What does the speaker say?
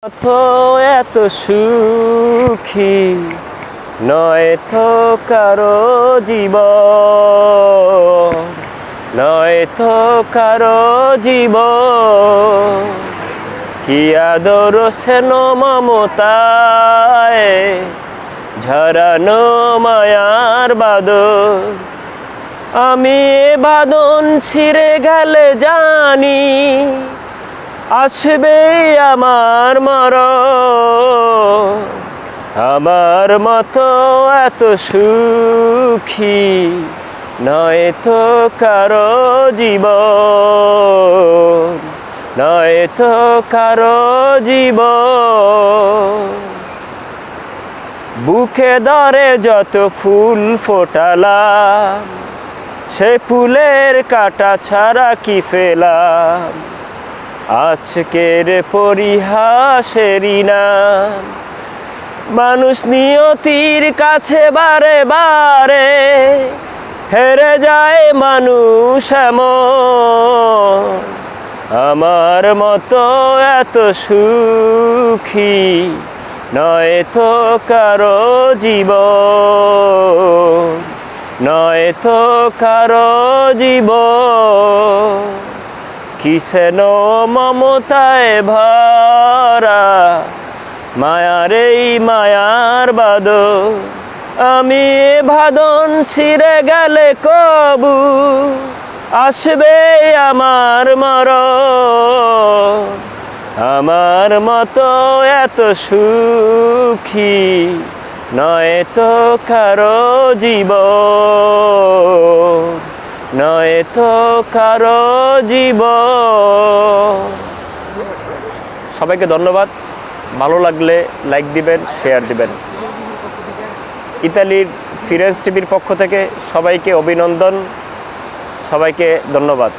তো এত সুখী নয় তো কারো জীবন, নয় তো কারো জীবন। কি আদর স্নেহ মমতায় ঝরানো মায়ার বাদর। আমি এ বাঁধন ছিঁড়ে গেলে জানি আসবে আমার মরণ। আমার মতো এত সুখী নয় তো কারো জীবন, নয় তো কারো জীবন। বুকে ধরে যত ফুল ফোটালাম, সে ফুলের কাঁটা ছাড়া কি ফেলাম। আজকের পরিহাসেরই নাম মানুষ নিয়তির কাছে বারে বারে হেরে যায় মানুষ এমন। আমার মতো এত সুখী নয় তো কারো জীবন, নয় তো কারো জীবন। কি স্নেহ মমতায় ভরা মায়ার এই মায়ার বাঁধন। আমি এ বাঁধন ছিঁড়ে গেলে কবু আসবে আমার মরণ। আমার মতো এত সুখী নয় তো কারো জীবন, নয় তো কারো জীবন। সবাইকে ধন্যবাদ। ভালো লাগলে লাইক দিবেন, শেয়ার দিবেন। ইতালির ফিরেন্স টিভির পক্ষ থেকে সবাইকে অভিনন্দন, সবাইকে ধন্যবাদ।